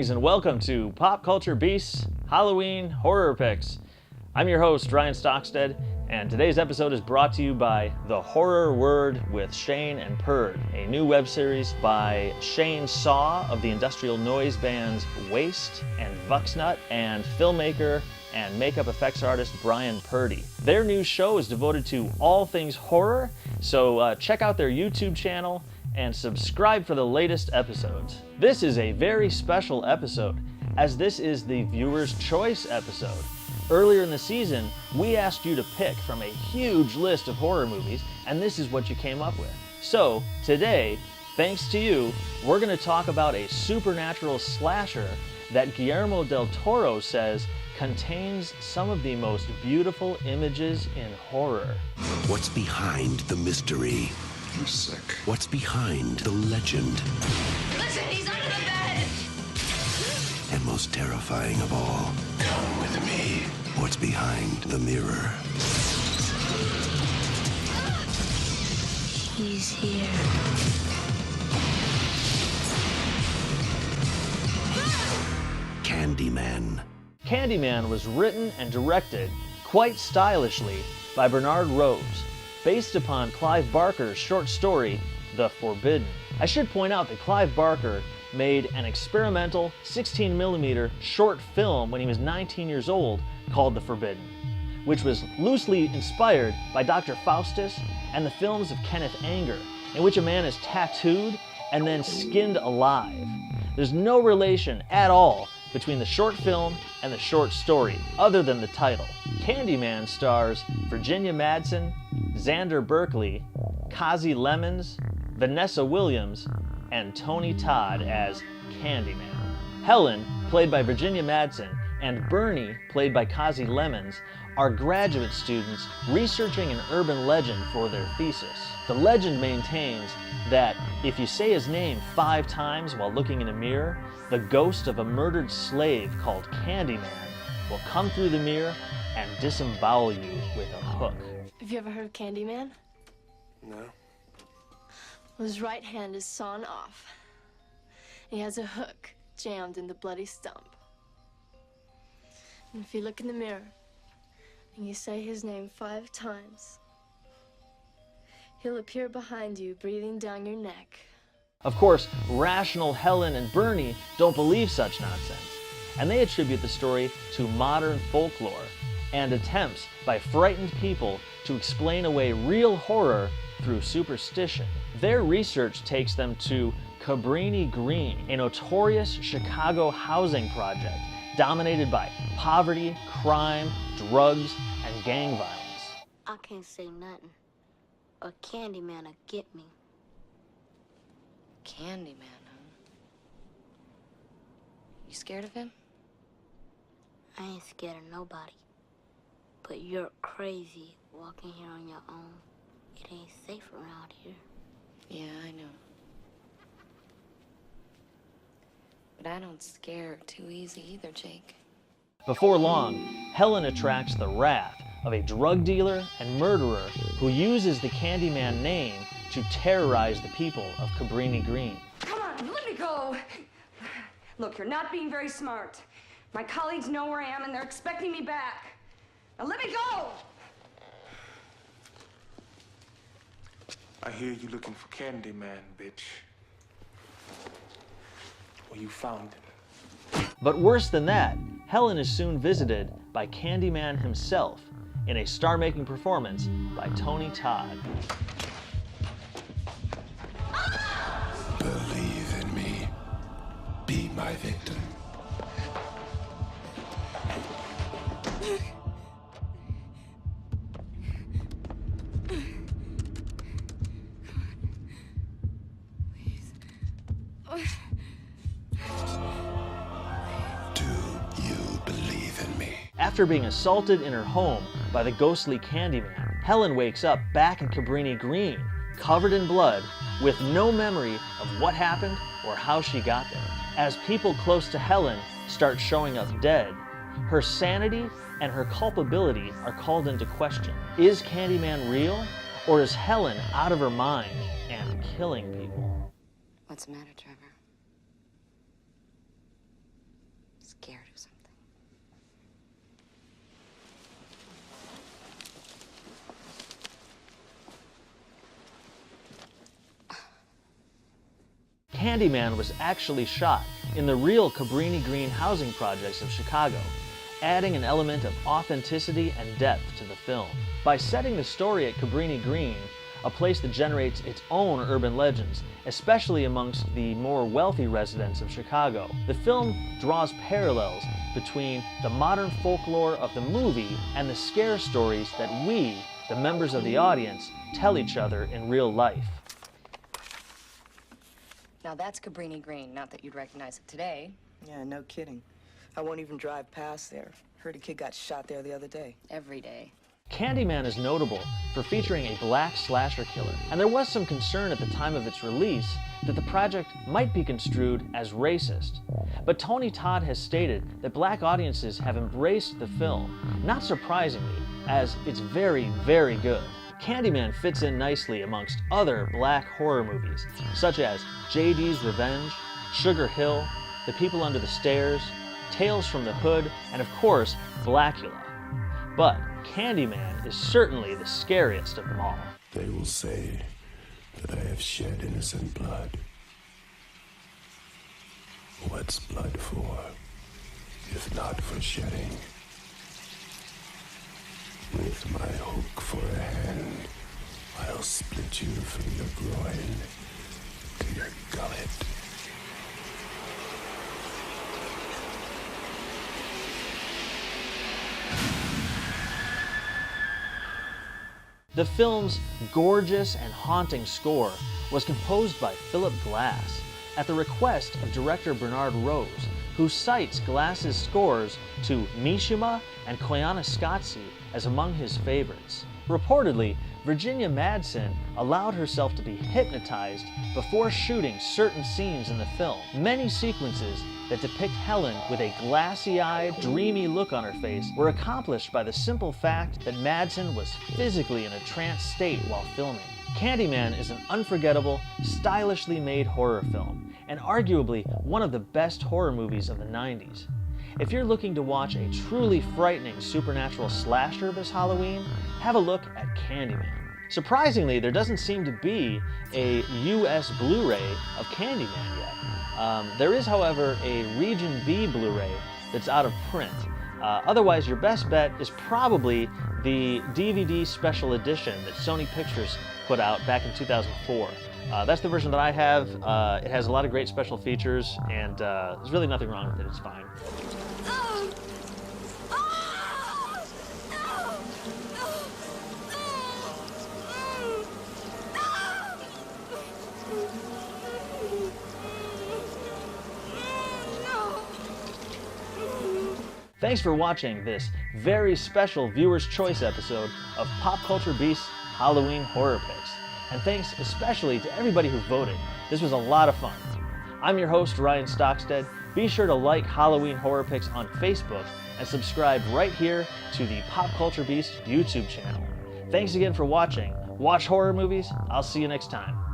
Greetings and welcome to Pop Culture Beasts Halloween Horror Picks. I'm your host, Ryan Stockstead, and today's episode is brought to you by The Horror Word with Shane and Purd, a new web series by Shane Saw of the industrial noise bands Waste and Vuxnut, and filmmaker and makeup effects artist Bryan Purdy. Their new show is devoted to all things horror, so check out their YouTube channel and subscribe for the latest episodes. This is a very special episode, as this is the viewer's choice episode. Earlier in the season, we asked you to pick from a huge list of horror movies, and this is what you came up with. So today, thanks to you, we're going to talk about a supernatural slasher that Guillermo del Toro says contains some of the most beautiful images in horror. What's behind the mystery? You're sick. What's behind the legend? Listen, he's under the bed! And most terrifying of all, Come with me. what's behind the mirror? He's here. Candyman. Candyman was written and directed quite stylishly by Bernard Rose, based upon Clive Barker's short story, The Forbidden. I should point out that Clive Barker made an experimental 16mm short film when he was 19 years old called The Forbidden, which was loosely inspired by Dr. Faustus and the films of Kenneth Anger, in which a man is tattooed and then skinned alive. There's no relation at all between the short film and the short story, other than the title. Candyman stars Virginia Madsen, Xander Berkeley, Lemmons, Vanessa Williams, and Tony Todd as Candyman. Helen, played by Virginia Madsen, and Bernie, played by Lemmons, are graduate students researching an urban legend for their thesis. The legend maintains that if you say his name 5 times while looking in a mirror, the ghost of a murdered slave called Candyman will come through the mirror and disembowel you with a hook. Have you ever heard of Candyman? No? Well, his right hand is sawn off. He has a hook jammed in the bloody stump. And if you look in the mirror and you say his name 5 times, he'll appear behind you, breathing down your neck. Of course, rational Helen and Bernie don't believe such nonsense, and they attribute the story to modern folklore and attempts by frightened people to explain away real horror through superstition. Their research takes them to Cabrini Green, a notorious Chicago housing project dominated by poverty, crime, drugs, and gang violence. I can't say nothing, or Candyman will get me. Candyman, huh? You scared of him? I ain't scared of nobody. But you're crazy walking here on your own. It ain't safe around here. Yeah, I know. But I don't scare too easy either, Jake. Before long, Helen attracts the wrath of a drug dealer and murderer who uses the Candyman name to terrorize the people of Cabrini Green. Come on, let me go. Look, you're not being very smart. My colleagues know where I am and they're expecting me back. Now let me go! I hear you looking for Candyman, bitch. Well, you found him. But worse than that, Helen is soon visited by Candyman himself in a star-making performance by Tony Todd. Believe in me. Be my victim. After being assaulted in her home by the ghostly Candyman, Helen wakes up back in Cabrini Green, covered in blood, with no memory of what happened or how she got there. As people close to Helen start showing up dead, her sanity and her culpability are called into question. Is Candyman real, or is Helen out of her mind and killing people? What's the matter, Trevor? Candyman was actually shot in the real Cabrini Green housing projects of Chicago, adding an element of authenticity and depth to the film. By setting the story at Cabrini Green, a place that generates its own urban legends, especially amongst the more wealthy residents of Chicago, the film draws parallels between the modern folklore of the movie and the scare stories that we, the members of the audience, tell each other in real life. Now that's Cabrini Green, not that you'd recognize it today. Yeah, no kidding. I won't even drive past there. Heard a kid got shot there the other day. Every day. Candyman is notable for featuring a black slasher killer, and there was some concern at the time of its release that the project might be construed as racist. But Tony Todd has stated that black audiences have embraced the film, not surprisingly, as it's very, very good. Candyman fits in nicely amongst other black horror movies, such as J.D.'s Revenge, Sugar Hill, The People Under the Stairs, Tales from the Hood, and of course, Blackula. But Candyman is certainly the scariest of them all. They will say that I have shed innocent blood. What's blood for, if not for shedding? With my hook for a hand, I'll split you from your groin to your gullet. The film's gorgeous and haunting score was composed by Philip Glass at the request of director Bernard Rose, who cites Glass's scores to Mishima and Koyaanisqatsi as among his favorites. Reportedly, Virginia Madsen allowed herself to be hypnotized before shooting certain scenes in the film. Many sequences that depict Helen with a glassy-eyed, dreamy look on her face were accomplished by the simple fact that Madsen was physically in a trance state while filming. Candyman is an unforgettable, stylishly made horror film, and arguably one of the best horror movies of the 90s. If you're looking to watch a truly frightening supernatural slasher this Halloween, have a look at Candyman. Surprisingly, there doesn't seem to be a US Blu-ray of Candyman yet. There is, however, a Region B Blu-ray that's out of print. Otherwise, your best bet is probably the DVD special edition that Sony Pictures put out back in 2004. That's the version that I have. It has a lot of great special features, and there's really nothing wrong with it. It's fine. Thanks for watching this very special Viewer's Choice episode of Pop Culture Beast's Halloween Horror Picks. And thanks especially to everybody who voted. This was a lot of fun. I'm your host, Ryan Stockstead. Be sure to like Halloween Horror Picks on Facebook and subscribe right here to the Pop Culture Beast YouTube channel. Thanks again for watching. Watch horror movies. I'll see you next time.